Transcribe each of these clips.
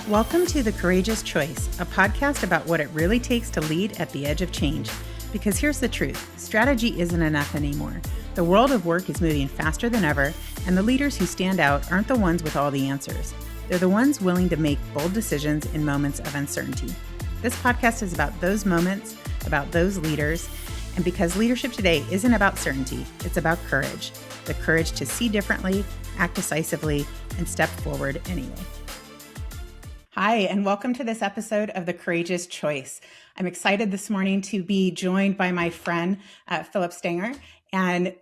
Welcome to The Courageous Choice, a podcast about what it really takes to lead at the edge of change. Because here's the truth, strategy isn't enough anymore. The world of work is moving faster than ever, and the leaders who stand out aren't the ones with all the answers. They're the ones willing to make bold decisions in moments of uncertainty. This podcast is about those moments, about those leaders, and because leadership today isn't about certainty, it's about courage. The courage to see differently, act decisively, and step forward anyway. Hi, and welcome to this episode of The Courageous Choice. I'm excited this morning to be joined by my friend, Phillip Stenger. And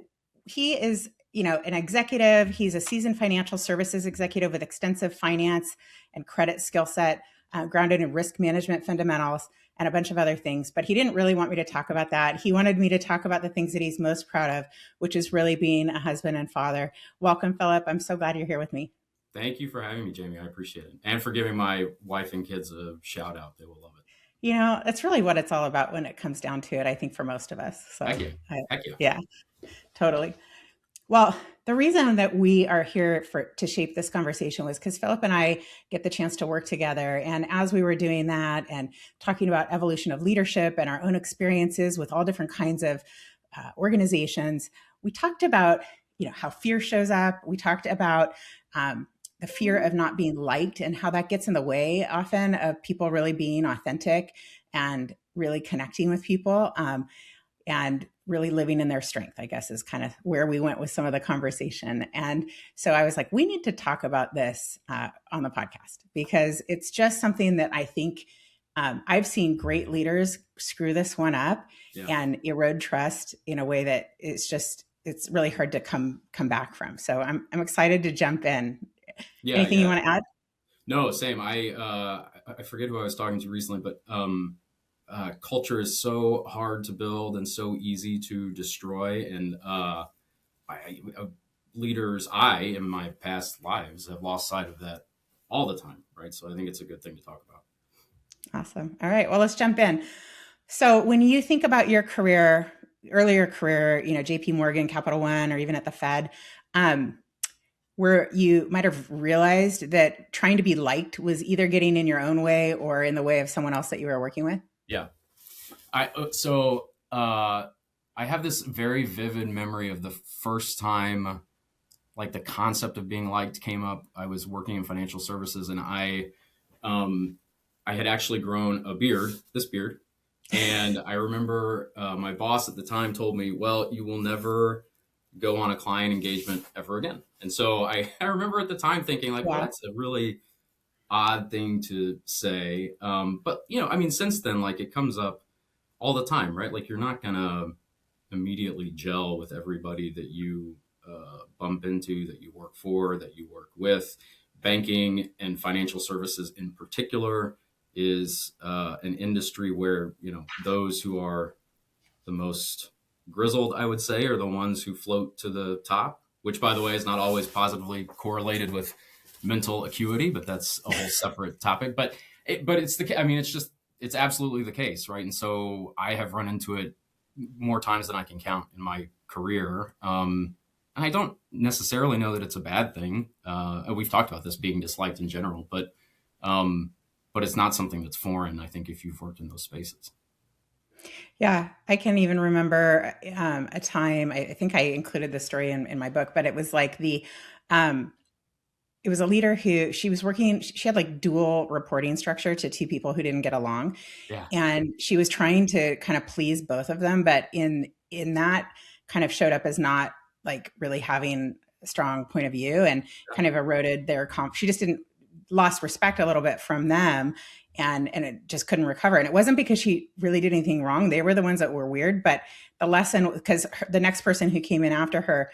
he is, an executive. He's a seasoned financial services executive with extensive finance and credit skill set, grounded in risk management fundamentals, and a bunch of other things. But he didn't really want me to talk about that. He wanted me to talk about the things that he's most proud of, which is really being a husband and father. Welcome, Phillip. I'm so glad you're here with me. Thank you for having me, Jamie. I appreciate it. And for giving my wife and kids a shout out. They will love it. That's really what it's all about when it comes down to it, I think, for most of us. So, Heck yeah. Yeah, totally. Well, the reason that we are here to shape this conversation was because Phillip and I get the chance to work together. And as we were doing that and talking about evolution of leadership and our own experiences with all different kinds of organizations, we talked about, how fear shows up. We talked about the fear of not being liked and how that gets in the way often of people really being authentic and really connecting with people and really living in their strength, I guess, is kind of where we went with some of the conversation. And so I was like, we need to talk about this on the podcast because it's just something that I think I've seen great leaders screw this one up and erode trust in a way that it's really hard to come back from. So I'm excited to jump in. Anything you want to add? No, same. I forget who I was talking to recently, but culture is so hard to build and so easy to destroy. And leaders, in my past lives, have lost sight of that all the time, right? So I think it's a good thing to talk about. Awesome. All right. Well, let's jump in. So when you think about your earlier career, JP Morgan, Capital One, or even at the Fed, where you might have realized that trying to be liked was either getting in your own way or in the way of someone else that you were working with? Yeah. I have this very vivid memory of the first time, like the concept of being liked came up. I was working in financial services and I had actually grown this beard. And I remember my boss at the time told me, well, you will never go on a client engagement ever again. And so I remember at the time thinking well, that's a really odd thing to say. But, since then, it comes up all the time, right? Like you're not going to immediately gel with everybody that you bump into, that you work for, that you work with. Banking and financial services in particular is an industry where, those who are the most grizzled, I would say, are the ones who float to the top, which, by the way, is not always positively correlated with mental acuity, but that's a whole separate topic. But it's absolutely the case, right? And so I have run into it more times than I can count in my career. And I don't necessarily know that it's a bad thing. We've talked about this being disliked in general, but it's not something that's foreign, I think, if you've worked in those spaces. Yeah, I can even remember a time, I think I included this story in my book, but it was like it was a leader who she had dual reporting structure to two people who didn't get along. Yeah. And she was trying to kind of please both of them, but in that kind of showed up as not really having a strong point of view and kind of eroded their she just lost respect a little bit from them. And it just couldn't recover. And it wasn't because she really did anything wrong. They were the ones that were weird. But the lesson, because the next person who came in after her,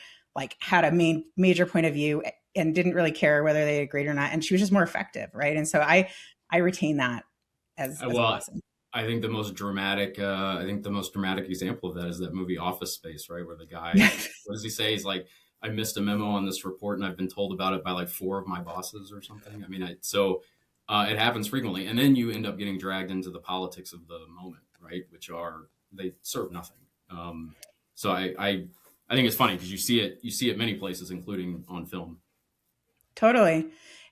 had a major point of view and didn't really care whether they agreed or not. And she was just more effective. Right. And so I retain that as a lesson. I think the most dramatic example of that is that movie Office Space, right? Where the guy, what does he say? He's like, I missed a memo on this report and I've been told about it by 4 of my bosses or something. It happens frequently. And then you end up getting dragged into the politics of the moment, right? They serve nothing. So I think it's funny because you see it many places, including on film. Totally.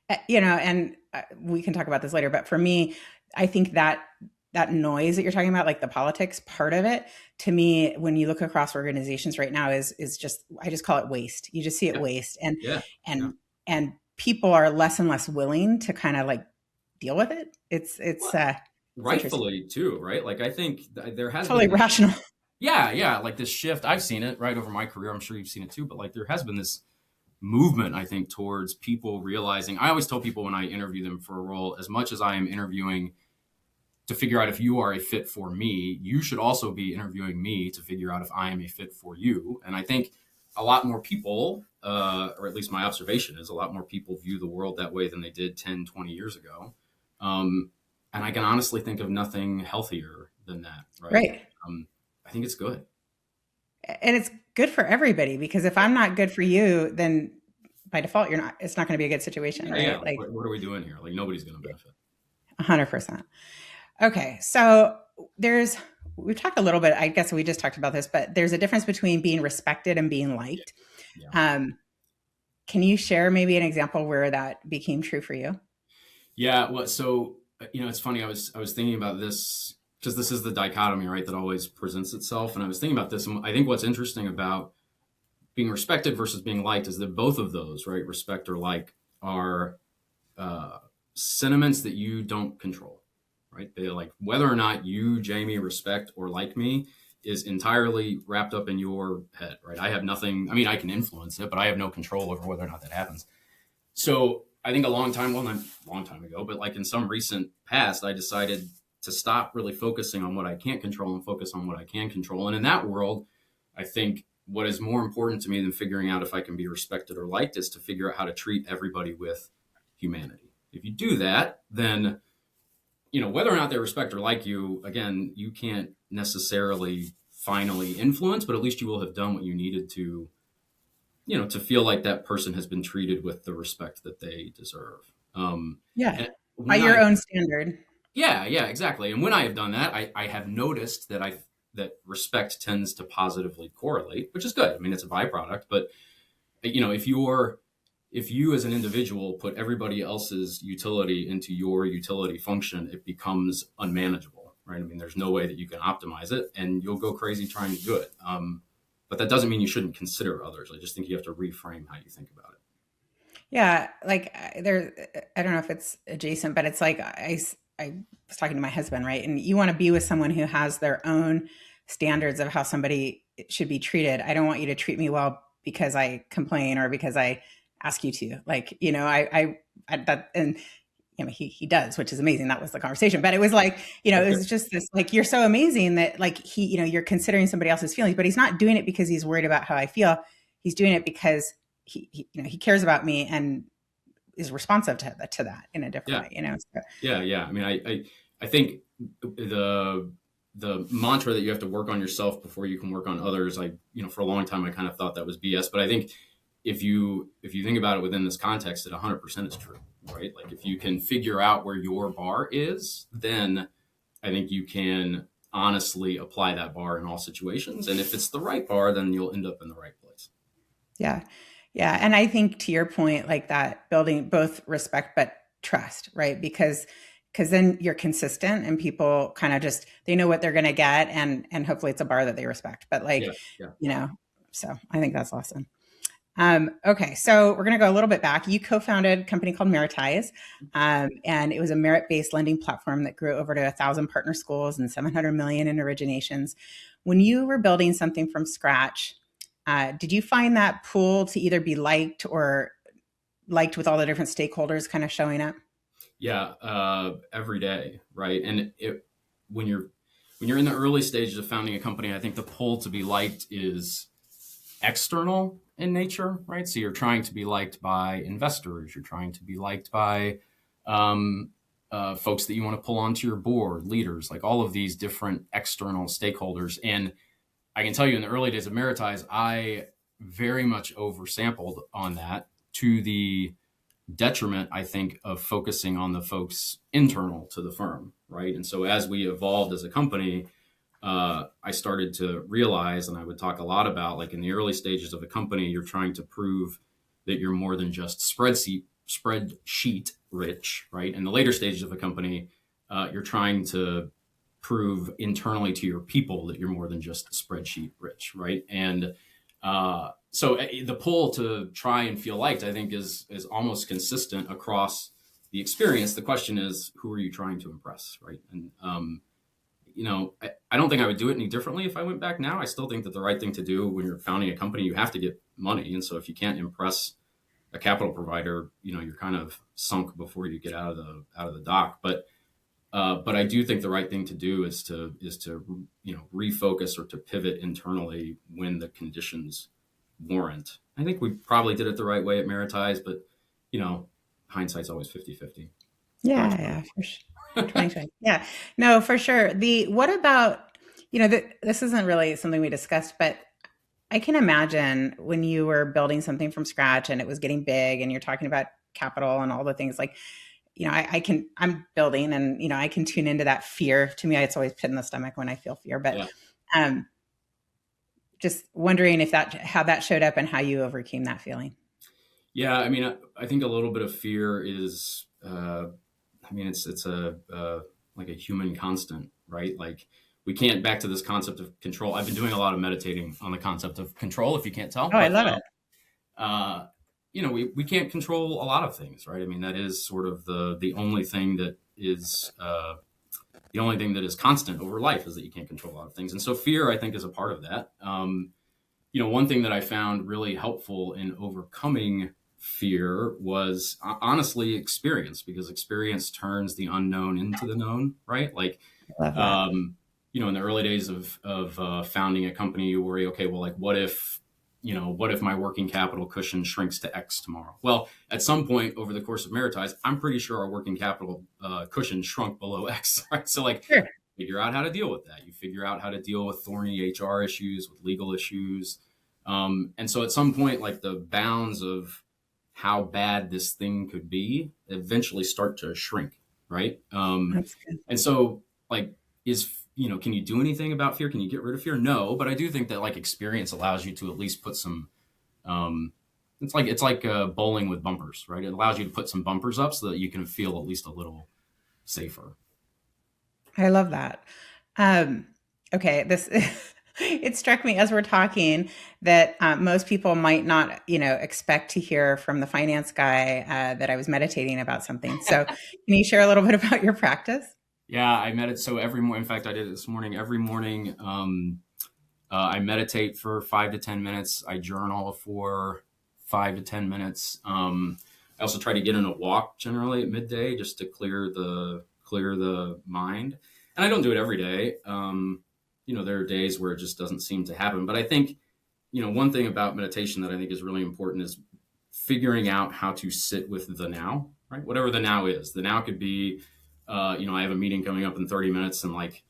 And we can talk about this later, but for me, I think that noise that you're talking about, like the politics part of it, to me, when you look across organizations right now, is just, I just call it waste. You just see it Yeah, waste, yeah, yeah. and and people are less and less willing to kind of like deal with it. Well, It's interesting. rightfully too, right? Like I think there has Totally been this, rational. yeah, like this shift. I've seen it right over my career. I'm sure you've seen it too, but like there has been this movement, I think, towards people realizing. I always tell people when I interview them for a role, as much as I am interviewing to figure out if you are a fit for me, you should also be interviewing me to figure out if I am a fit for you. And I think a lot more people, or at least my observation is a lot more people view the world that way than they did 10, 20 years ago. And I can honestly think of nothing healthier than that, right? Right. I think it's good. And it's good for everybody, because if Yeah, I'm not good for you, then by default, it's not going to be a good situation, yeah. right? Like, Like what are we doing here? Like, nobody's going to benefit. 100%. Okay. So we've talked a little bit, I guess we just talked about this, but there's a difference between being respected and being Yeah, liked. yeah. Um, can you share maybe an example where that became true for you? Yeah, well, so it's funny. I was thinking about this because this is the dichotomy, right, that always presents itself. And I was thinking about this, and I think what's interesting about being respected versus being liked is that both of those, right, respect or like, are uh, sentiments that you don't control, right? They like whether or not you, Jamie, respect or like me is entirely wrapped up in your head, right? I have nothing. I mean, I can influence it, but I have no control over whether or not that happens. So I think a long time, well, not a long time ago, but like in some recent past, I decided to stop really focusing on what I can't control and focus on what I can control. And in that world, I think what is more important to me than figuring out if I can be respected or liked is to figure out how to treat everybody with humanity. If you do that, then, whether or not they respect or like you, again, you can't necessarily finally influence, but at least you will have done what you needed to feel like that person has been treated with the respect that they deserve. Yeah. And By when your I, own standard. yeah, exactly. And when I have done that, I have noticed that respect tends to positively correlate, which is good. I mean, it's a byproduct, but if you as an individual put everybody else's utility into your utility function, it becomes unmanageable, right? I mean, there's no way that you can optimize it, and you'll go crazy trying to do it. But that doesn't mean you shouldn't consider others. I just think you have to reframe how you think about it. Yeah, like I don't know if it's adjacent, but it's like I was talking to my husband, right? And you want to be with someone who has their own standards of how somebody should be treated. I don't want you to treat me well because I complain or because I ask you to. Like, I that and he does, which is amazing. That was the conversation, but it was like, it Okay. was just this, like, you're so amazing that like you're considering somebody else's feelings, but he's not doing it because he's worried about how I feel. He's doing it because he cares about me and is responsive to that in a different Yeah. way. So, Yeah. I mean, I think the mantra that you have to work on yourself before you can work on others. For a long time, I kind of thought that was BS, but I think if you think about it within this context, it 100% is true, right? Like if you can figure out where your bar is, then I think you can honestly apply that bar in all situations. And if it's the right bar, then you'll end up in the right place. yeah. Yeah. And I think to your point, like that, building both respect but trust, right? Because then you're consistent and people kind of just, they know what they're going to get, and hopefully it's a bar that they respect. But Yeah. like, Yeah. you know, so I think that's awesome. Okay, so we're going to go a little bit back. You co-founded a company called Meritize, and it was a merit-based lending platform that grew over to 1,000 partner schools and 700 million in originations. When you were building something from scratch, did you find that pool to either be liked or liked with all the different stakeholders kind of showing up? Yeah. Every day. Right. And when you're, when you're in the early stages of founding a company, I think the pull to be liked is external in nature, right? So you're trying to be liked by investors, you're trying to be liked by folks that you want to pull onto your board, leaders, like all of these different external stakeholders. And I can tell you in the early days of Meritize, I very much oversampled on that to the detriment, I think, of focusing on the folks internal to the firm, right? And so as we evolved as a company, I started to realize, and I would talk a lot about, like in the early stages of a company, you're trying to prove that you're more than just spreadsheet rich, right? In the later stages of a company, you're trying to prove internally to your people that you're more than just spreadsheet rich, right? And so the pull to try and feel liked, I think, is almost consistent across the experience. The question is, who are you trying to impress, right? And I don't think I would do it any differently if I went back now. I still think that the right thing to do when you're founding a company, you have to get money, and so if you can't impress a capital provider, you're kind of sunk before you get out of the dock. But I do think the right thing to do is to refocus or to pivot internally when the conditions warrant. I think we probably did it the right way at Meritize, but hindsight's always 50-50. Yeah, for sure. 2020. Yeah, no, for sure. What about, this isn't really something we discussed, but I can imagine when you were building something from scratch and it was getting big and you're talking about capital and all the things, like, I'm building and, I can tune into that fear. To me, it's always pit in the stomach when I feel fear, but just wondering how that showed up and how you overcame that feeling. Yeah. I mean, I think a little bit of fear is, it's like a human constant, right? Like, we can't, back to this concept of control. I've been doing a lot of meditating on the concept of control, if you can't tell. Oh, I love it. We can't control a lot of things, right? I mean, that is sort of the only thing that is constant over life, is that you can't control a lot of things. And so fear, I think, is a part of that. One thing that I found really helpful in overcoming fear was honestly experience, because experience turns the unknown into the known, right? Like, in the early days of founding a company, you worry, okay, well, like, what if my working capital cushion shrinks to X tomorrow? Well, at some point over the course of Meritize, I'm pretty sure our working capital cushion shrunk below X, right? So, like, sure. Figure out how to deal with that. You figure out how to deal with thorny HR issues, with legal issues. And so at some point, like, the bounds of how bad this thing could be eventually start to shrink, right? That's good. And so, like, can you do anything about fear? Can you get rid of fear? No, but I do think that, like, experience allows you to at least put some, it's like bowling with bumpers, right? It allows you to put some bumpers up so that you can feel at least a little safer. I love that. Okay. It struck me as we're talking that most people might not, expect to hear from the finance guy that I was meditating about something. So can you share a little bit about your practice? Yeah, I meditate. So every morning, in fact, I did it this morning. Every morning, I meditate for 5 to 10 minutes. I journal for 5 to 10 minutes. I also try to get in a walk generally at midday, just to clear the mind. And I don't do it every day. There are days where it just doesn't seem to happen. But I think, one thing about meditation that I think is really important is figuring out how to sit with the now, right? Whatever the now is. The now could be, I have a meeting coming up in 30 minutes and, like,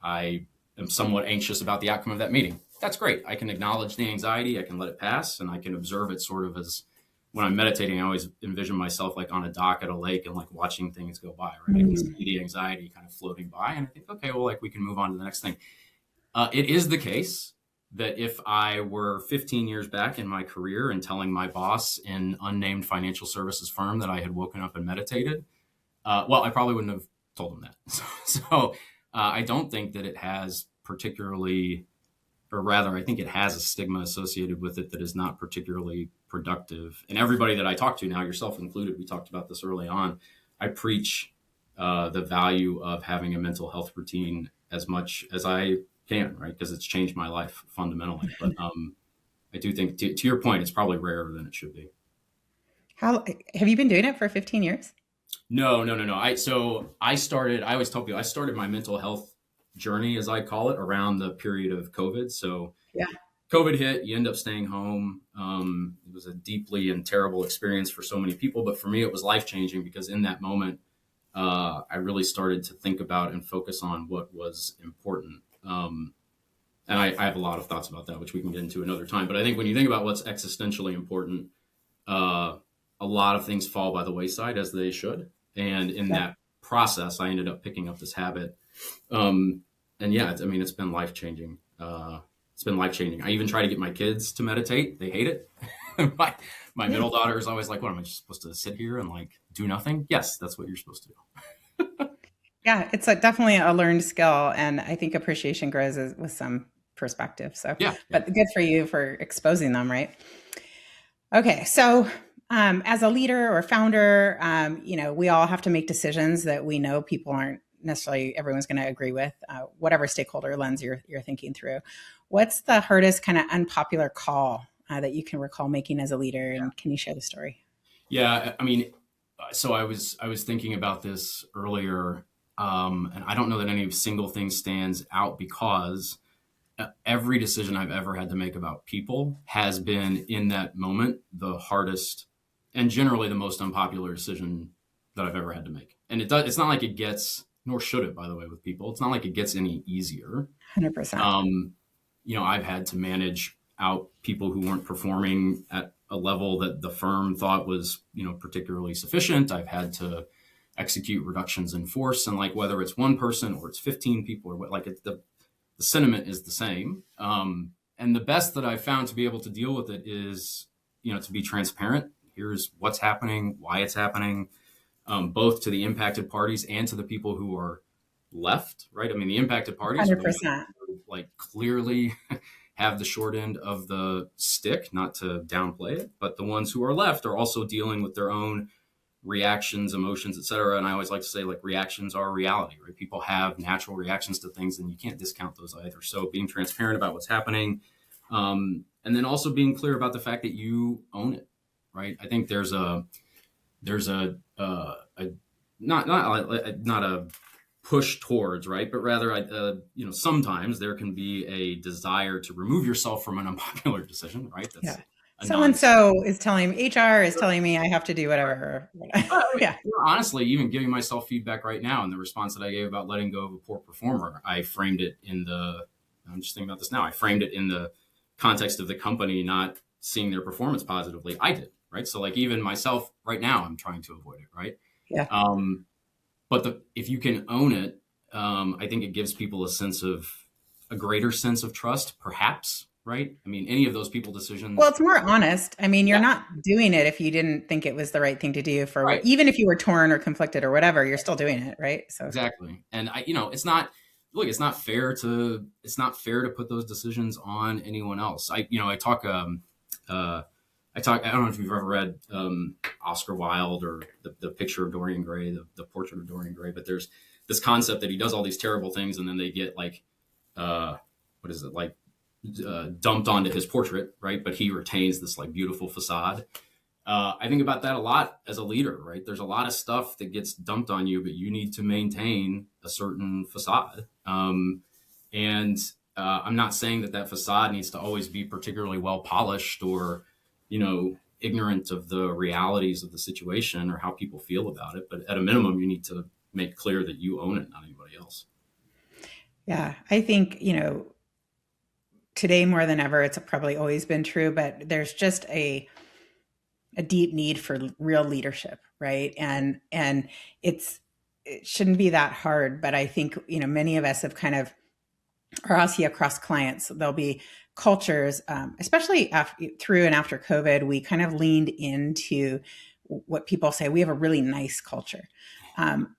I am somewhat anxious about the outcome of that meeting. That's great. I can acknowledge the anxiety. I can let it pass, and I can observe it sort of as, when I'm meditating, I always envision myself like on a dock at a lake and, like, watching things go by, right? I can see the anxiety kind of floating by, and I think, okay, well, like, we can move on to the next thing. It is the case that if I were 15 years back in my career and telling my boss in unnamed financial services firm that I had woken up and meditated, I probably wouldn't have told him that. So I don't think that it has particularly, or rather, I think it has a stigma associated with it that is not particularly productive. And everybody that I talk to now, yourself included, we talked about this early on, I preach the value of having a mental health routine as much as I can, right? Because it's changed my life fundamentally. But I do think, to your point, it's probably rarer than it should be. How have you been doing it for 15 years? No. I always tell people, I started my mental health journey, as I call it, around the period of COVID. So yeah, COVID hit, you end up staying home. It was a deeply and terrible experience for so many people, but for me, it was life-changing, because in that moment, I really started to think about and focus on what was important. And I have a lot of thoughts about that, which we can get into another time. But I think when you think about what's existentially important, a lot of things fall by the wayside, as they should. And in that process, I ended up picking up this habit. And yeah, it's been life-changing. It's been life-changing. I even try to get my kids to meditate. They hate it. my, my middle daughter is always like, what am I just supposed to sit here and like do nothing? Yes, that's what you're supposed to do. Yeah, it's definitely a learned skill, and I think appreciation grows with some perspective. So, Yeah. Yeah. but good for you for exposing them, right? Okay, so as a leader or founder, we all have to make decisions that we know people aren't necessarily everyone's going to agree with, whatever stakeholder lens you're thinking through. What's the hardest kind of unpopular call that you can recall making as a leader, and can you share the story? Yeah. I mean, so I was thinking about this earlier, and I don't know that any single thing stands out because every decision I've ever had to make about people has been in that moment the hardest and generally the most unpopular decision that I've ever had to make. And it's not like it gets, nor should it, by the way, with people. It's not like it gets any easier. 100%. I've had to manage out people who weren't performing at a level that the firm thought was, particularly sufficient. I've had to execute reductions in force, and like whether it's one person or it's 15 people or what, like the sentiment is the same. And the best that I've found to be able to deal with it is, to be transparent. Here's what's happening, why it's happening, both to the impacted parties and to the people who are left, right? I mean, the impacted parties 100%. like clearly have the short end of the stick, not to downplay it, but the ones who are left are also dealing with their own reactions, emotions, et cetera. And I always like to say, like, reactions are reality, right? People have natural reactions to things and you can't discount those either. So being transparent about what's happening, and then also being clear about the fact that you own it, right? I think there's a not a push towards, right, but rather, sometimes there can be a desire to remove yourself from an unpopular decision, right? That's so and so is telling me, HR is telling me I have to do whatever. Yeah. Honestly, even giving myself feedback right now in the response that I gave about letting go of a poor performer, I'm just thinking about this now. I framed it in the context of the company not seeing their performance positively. I did, right? So like even myself right now, I'm trying to avoid it, right? Yeah. But if you can own it, I think it gives people a greater sense of trust, perhaps, right? I mean, any of those people decisions. Well, it's more honest. I mean, you're not doing it if you didn't think it was the right thing to do Right. Even if you were torn or conflicted or whatever, you're still doing it, right? So Exactly. And it's not fair to put those decisions on anyone else. I talk, I don't know if you've ever read Oscar Wilde or the picture of Dorian Gray, the portrait of Dorian Gray, but there's this concept that he does all these terrible things and then they get like, dumped onto his portrait, right? But he retains this like beautiful facade. I think about that a lot as a leader, right? There's a lot of stuff that gets dumped on you, but you need to maintain a certain facade. And I'm not saying that facade needs to always be particularly well polished or, ignorant of the realities of the situation or how people feel about it. But at a minimum, you need to make clear that you own it, not anybody else. Yeah, I think, today more than ever, it's probably always been true, but there's just a deep need for real leadership, right? And it shouldn't be that hard, but I think, many of us have kind of, or I'll see across clients, there'll be cultures, especially through and after COVID, we kind of leaned into what people say, we have a really nice culture.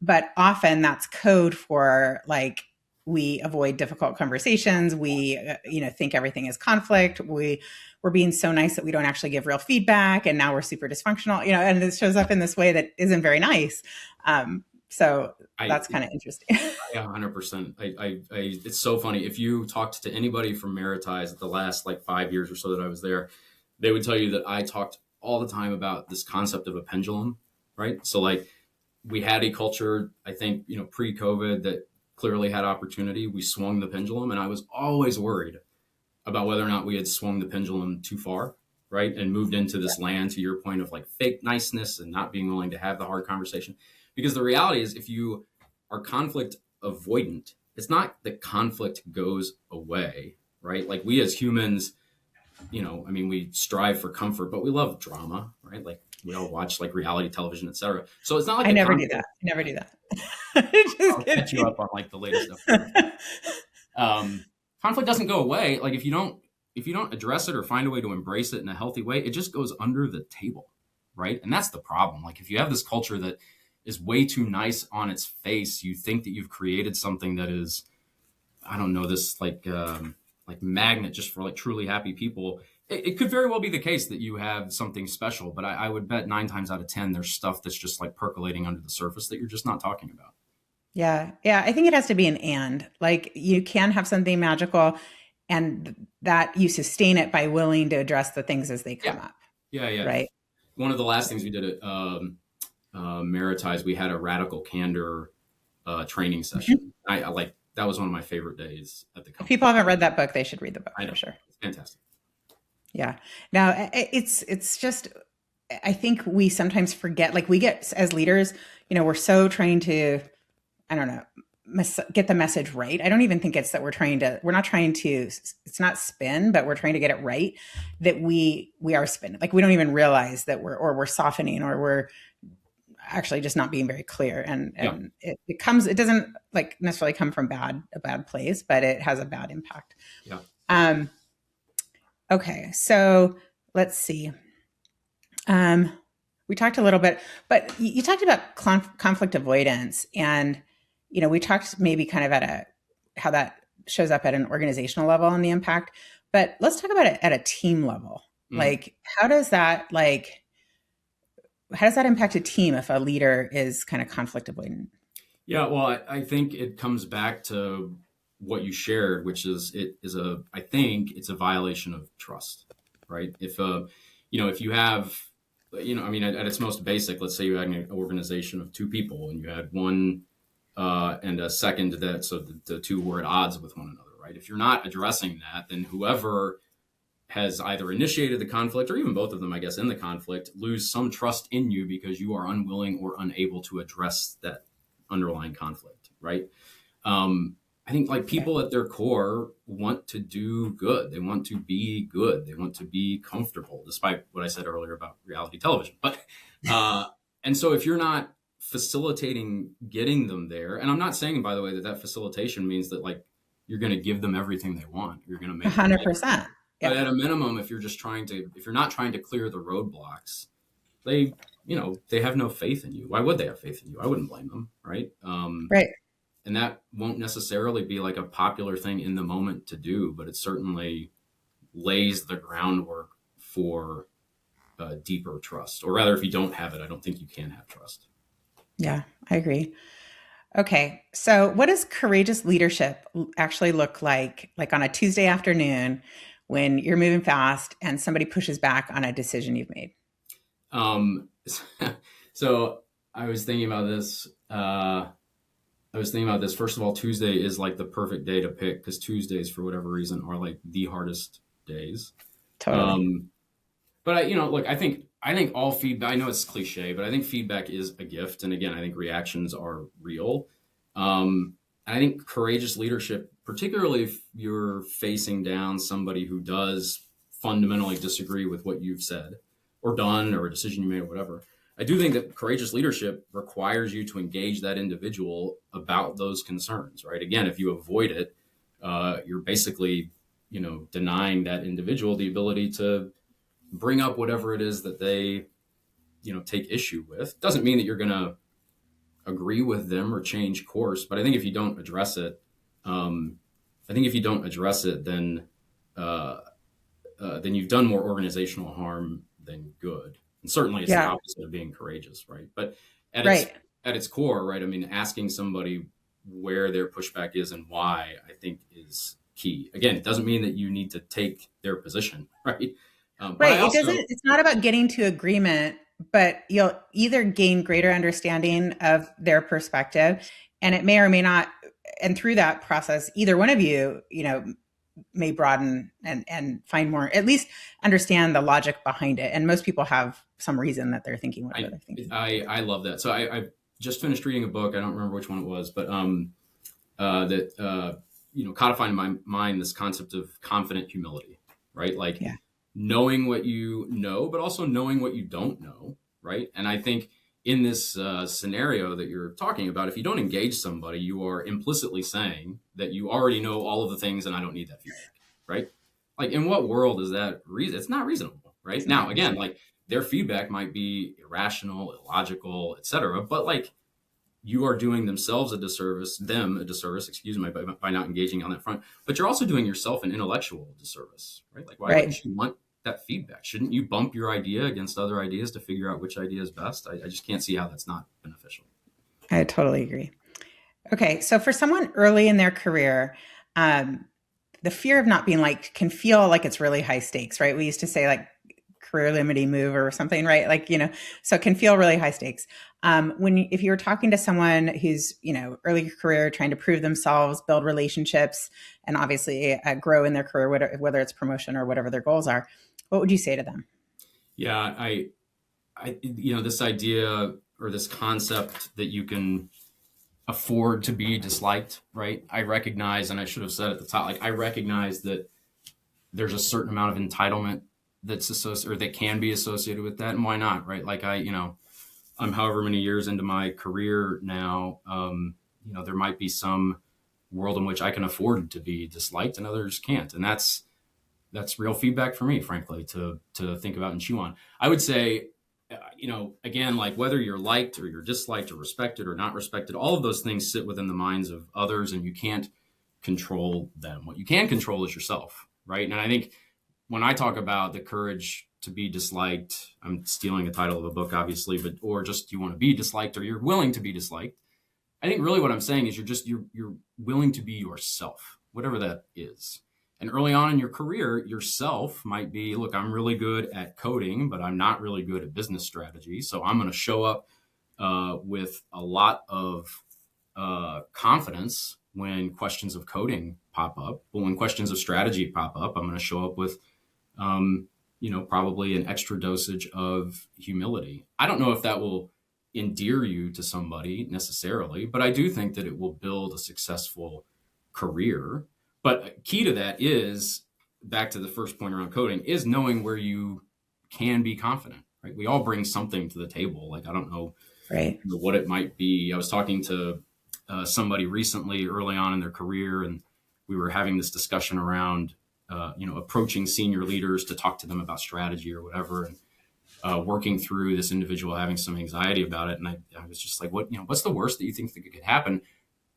But often that's code for like, we avoid difficult conversations. We, think everything is conflict. We're being so nice that we don't actually give real feedback. And now we're super dysfunctional, and it shows up in this way that isn't very nice. So that's kind of interesting. Yeah, 100%. It's so funny. If you talked to anybody from Meritize the last like 5 years or so that I was there, they would tell you that I talked all the time about this concept of a pendulum, right? So like we had a culture, I think, pre-COVID that clearly had opportunity. We swung the pendulum, and I was always worried about whether or not we had swung the pendulum too far, right? And moved into this land, to your point, of like fake niceness and not being willing to have the hard conversation. Because the reality is, if you are conflict avoidant, it's not that conflict goes away, right? Like we as humans, we strive for comfort, but we love drama, right? Like we all watch like reality television, et cetera. So it's not like I never do that. I'll catch you up on like the latest stuff. Conflict doesn't go away. Like if you don't if you don't address it or find a way to embrace it in a healthy way, it just goes under the table, right? And that's the problem. Like if you have this culture that is way too nice on its face, you think that you've created something that is, I don't know, this like magnet just for like truly happy people. It could very well be the case that you have something special, but I would bet 9 times out of 10 there's stuff that's just like percolating under the surface that you're just not talking about. Yeah. Yeah. I think it has to be an and. Like you can have something magical and that you sustain it by willing to address the things as they come Yeah, up. yeah. Right. One of the last things we did at Meritize, we had a radical candor training session. I like that was one of my favorite days at the If company. people haven't read that book, they should read the book I for know, sure. it's fantastic. Yeah. Now it's just, I think we sometimes forget, like we get as leaders, we're so trying to, I don't know, get the message right. I don't even think it's that we're not trying to, it's not spin, but we're trying to get it right, that we are spinning. Like we don't even realize that we're softening, or we're actually just not being very clear. And Yeah. it doesn't like necessarily come from a bad place, but it has a bad impact. Yeah. Okay. So let's see. We talked a little bit, but you talked about conflict avoidance, and we talked maybe kind of how that shows up at an organizational level and the impact. But let's talk about it at a team level. Like, how does that impact a team if a leader is kind of conflict avoidant? Yeah, well, I think it comes back to what you shared, which is I think it's a violation of trust, right? If you have, I mean, at its most basic, let's say you had an organization of 2 people and you had one and a second that, so the 2 were at odds with one another, right? If you're not addressing that, then whoever has either initiated the conflict, or even both of them, I guess, in the conflict, lose some trust in you because you are unwilling or unable to address that underlying conflict, right? I think like people at their core want to do good. They want to be good. They want to be comfortable, despite what I said earlier about reality television. But and so if you're not facilitating getting them there, and I'm not saying, by the way, that facilitation means that like you're going to give them everything they want. You're going to make 100%. But at a minimum, if you're not trying to clear the roadblocks, they have no faith in you. Why would they have faith in you? I wouldn't blame them, right? Right. And that won't necessarily be like a popular thing in the moment to do, but it certainly lays the groundwork for deeper trust. Or rather, if you don't have it, I don't think you can have trust. Yeah, I agree. Okay. So what does courageous leadership actually look like on a Tuesday afternoon when you're moving fast and somebody pushes back on a decision you've made? So I was thinking about this. First of all, Tuesday is like the perfect day to pick because Tuesdays, for whatever reason, are like the hardest days. Totally. But look, I think all feedback, I know it's cliche, but I think feedback is a gift. And again, I think reactions are real. And I think courageous leadership, particularly if you're facing down somebody who does fundamentally disagree with what you've said or done or a decision you made or whatever, I do think that courageous leadership requires you to engage that individual about those concerns, right? Again, if you avoid it, you're basically, denying that individual the ability to bring up whatever it is that they, take issue with. Doesn't mean that you're going to agree with them or change course, but I think if you don't address it, then you've done more organizational harm than good. And certainly it's the opposite of being courageous, right? But at its core, right? I mean, asking somebody where their pushback is and why, I think is key. Again, it doesn't mean that you need to take their position, right? Right. It's not about getting to agreement, but you'll either gain greater understanding of their perspective, and it may or may not, and through that process, either one of you, may broaden and find more, at least understand the logic behind it. And most people have some reason that they're thinking whatever they're thinking. I love that. So I just finished reading a book. I don't remember which one it was, but codified in my mind this concept of confident humility, right? Like knowing what you know, but also knowing what you don't know, right? And I think in this scenario that you're talking about, if you don't engage somebody, you are implicitly saying that you already know all of the things and I don't need that feedback, right? Like, in what world is that reason? It's not reasonable, right? It's Now, not again, reasonable. like their feedback might be irrational, illogical, etc. But like you are doing them a disservice, excuse me, by not engaging on that front. But you're also doing yourself an intellectual disservice, right? Like, why Right. wouldn't you want that feedback? Shouldn't you bump your idea against other ideas to figure out which idea is best? I just can't see how that's not beneficial. I totally agree. Okay. So for someone early in their career, um, the fear of not being liked can feel like it's really high stakes, right? We used to say like career limiting move or something, right? Like, so it can feel really high stakes. If you're talking to someone who's, early career, trying to prove themselves, build relationships, and obviously grow in their career, whether it's promotion or whatever their goals are, what would you say to them? Yeah, this idea or this concept that you can afford to be disliked, right? I recognize, and I should have said at the top, like I recognize that there's a certain amount of entitlement that's associated or that can be associated with that, and why not, right? Like I'm however many years into my career now. There might be some world in which I can afford to be disliked, and others can't, and that's real feedback for me, frankly, to think about and chew on. I would say, again, like whether you're liked or you're disliked or respected or not respected, all of those things sit within the minds of others, and you can't control them. What you can control is yourself, right? And I think when I talk about the courage to be disliked, I'm stealing a title of a book, obviously, but or just you want to be disliked or you're willing to be disliked. I think really what I'm saying is you're willing to be yourself, whatever that is. And early on in your career, yourself might be, look, I'm really good at coding, but I'm not really good at business strategy. So I'm going to show up with a lot of confidence when questions of coding pop up. But when questions of strategy pop up, I'm going to show up with, probably an extra dosage of humility. I don't know if that will endear you to somebody necessarily, but I do think that it will build a successful career. But key to that is, back to the first point around coding, is knowing where you can be confident, right? We all bring something to the table. Like, I don't know Right. what it might be. I was talking to somebody recently early on in their career, and we were having this discussion around, approaching senior leaders to talk to them about strategy or whatever. And working through this individual having some anxiety about it. And I was just like, what's the worst that you think that could happen?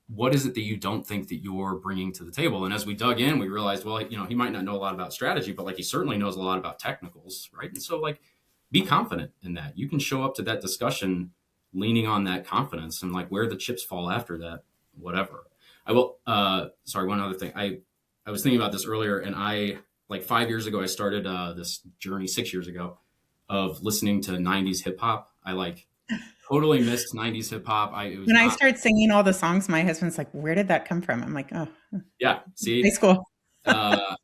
What is it that you don't think that you're bringing to the table? And as we dug in, we realized, well, he might not know a lot about strategy, but like he certainly knows a lot about technicals, right? And so like, be confident in that. You can show up to that discussion leaning on that confidence, and like where the chips fall after that, whatever. I will, sorry, one other thing. I was thinking about this earlier, and like 5 years ago, I started this journey 6 years ago of listening to 90s hip hop. I like totally missed 90s hip hop. It was When I not, start singing all the songs, my husband's like, "Where did that come from?" I'm like, "Oh, yeah, high see, school." uh,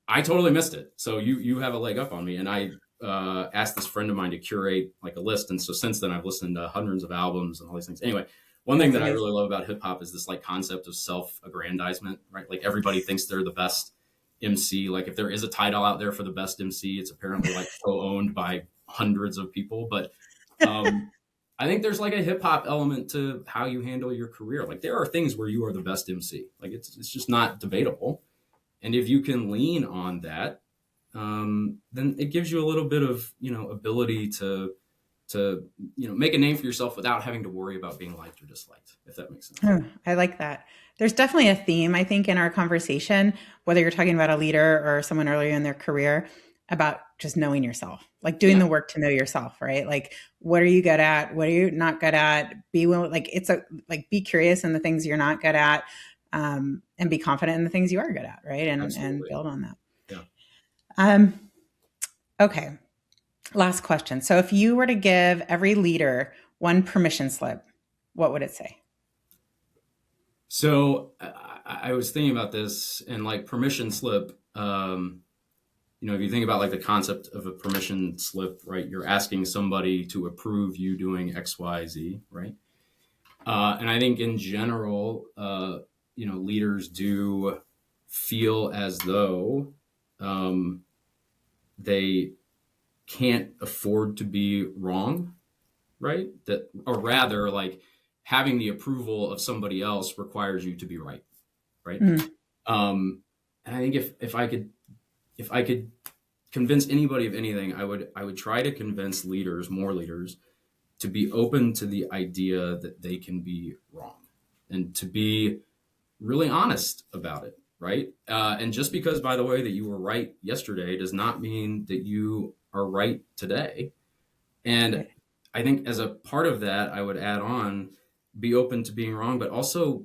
I totally missed it. So you have a leg up on me. And I asked this friend of mine to curate like a list. And so since then I've listened to hundreds of albums and all these things. Anyway, one thing That's that I amazing. really love about hip hop is this like concept of self-aggrandizement, right? Like everybody thinks they're the best MC. Like if there is a title out there for the best MC, it's apparently like co-owned by hundreds of people. But I think there's like a hip hop element to how you handle your career. Like there are things where you are the best MC. Like it's just not debatable. And if you can lean on that, then it gives you a little bit of ability to make a name for yourself without having to worry about being liked or disliked. If that makes sense. Oh, I like that. There's definitely a theme, I think, in our conversation, whether you're talking about a leader or someone earlier in their career, about just knowing yourself, like doing Yeah, the work to know yourself, right? Like, what are you good at? What are you not good at? Be willing, like, be curious in the things you're not good at, and be confident in the things you are good at, right? And absolutely. build on that. Yeah. Um, okay. Last question. So, if you were to give every leader one permission slip, what would it say? So I was thinking about this, and like permission slip. If you think about like the concept of a permission slip, right? You're asking somebody to approve you doing X, Y, Z, right? And I think in general, leaders do feel as though um, they can't afford to be wrong, right? That, or rather, like having the approval of somebody else requires you to be right, right? Mm, And I think if I could if I could convince anybody of anything, I would try to convince more leaders, to be open to the idea that they can be wrong and to be really honest about it, right? And just because, by the way, that you were right yesterday does not mean that you are right today. And I think as a part of that, I would add on, be open to being wrong, but also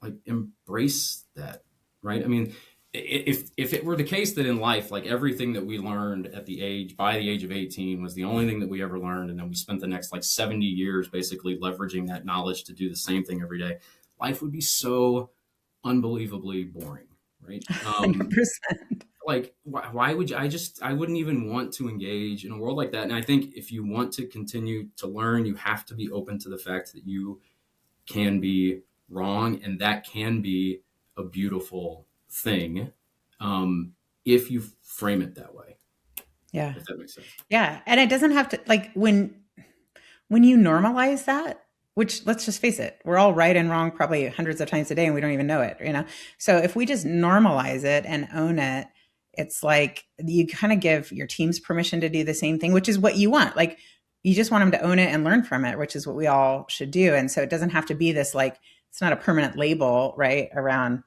like embrace that, right? I mean, if it were the case that in life, like everything that we learned by the age of 18 was the only thing that we ever learned, and then we spent the next like 70 years basically leveraging that knowledge to do the same thing every day, life would be so unbelievably boring, right? 100%. Like why would you, I wouldn't even want to engage in a world like that. And I think if you want to continue to learn, you have to be open to the fact that you can be wrong, and that can be a beautiful thing, if you frame it that way. Yeah. If that makes sense. Yeah. And it doesn't have to, like, when you normalize that, which, let's just face it, we're all right and wrong probably hundreds of times a day and we don't even know it, So if we just normalize it and own it, it's like you kind of give your teams permission to do the same thing, which is what you want. Like, you just want them to own it and learn from it, which is what we all should do. And so it doesn't have to be this, like, it's not a permanent label, right, around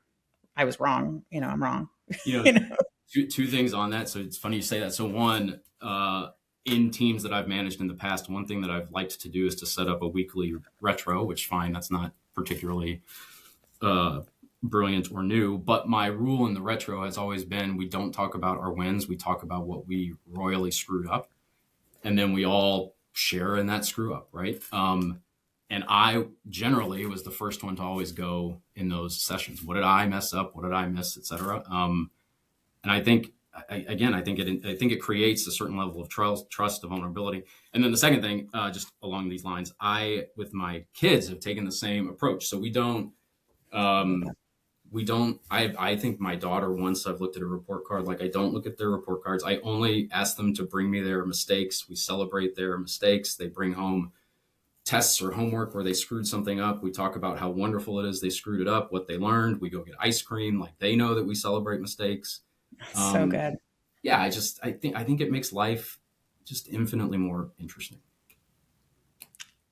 I was wrong, I'm wrong. Two things on that. So it's funny you say that. So one, in teams that I've managed in the past, one thing that I've liked to do is to set up a weekly retro, which fine, that's not particularly brilliant or new, but my rule in the retro has always been, we don't talk about our wins, we talk about what we royally screwed up, and then we all share in that screw up, right? And I generally was the first one to always go in those sessions. What did I mess up? What did I miss, et cetera? And I think, I think it creates a certain level of trust, of vulnerability. And then the second thing, just along these lines, I, with my kids, have taken the same approach. So I think my daughter, once I've looked at a report card, like, I don't look at their report cards. I only ask them to bring me their mistakes. We celebrate their mistakes. They bring home tests or homework where they screwed something up. We talk about how wonderful it is they screwed it up, what they learned. We go get ice cream. Like, they know that we celebrate mistakes. So good. Yeah, I think it makes life just infinitely more interesting.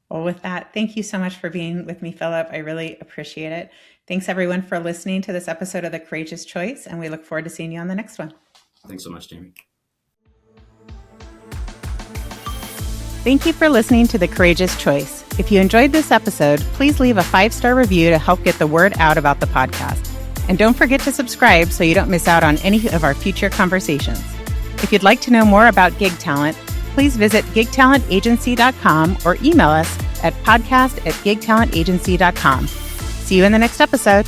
Well, with that, thank you so much for being with me, Phillip. I really appreciate it. Thanks, everyone, for listening to this episode of The Courageous Choice, and we look forward to seeing you on the next one. Thanks so much, Jamie. Thank you for listening to The Courageous Choice. If you enjoyed this episode, please leave a 5-star review to help get the word out about the podcast. And don't forget to subscribe so you don't miss out on any of our future conversations. If you'd like to know more about gig talent, please visit gigtalentagency.com or email us at podcast@gigtalentagency.com. See you in the next episode.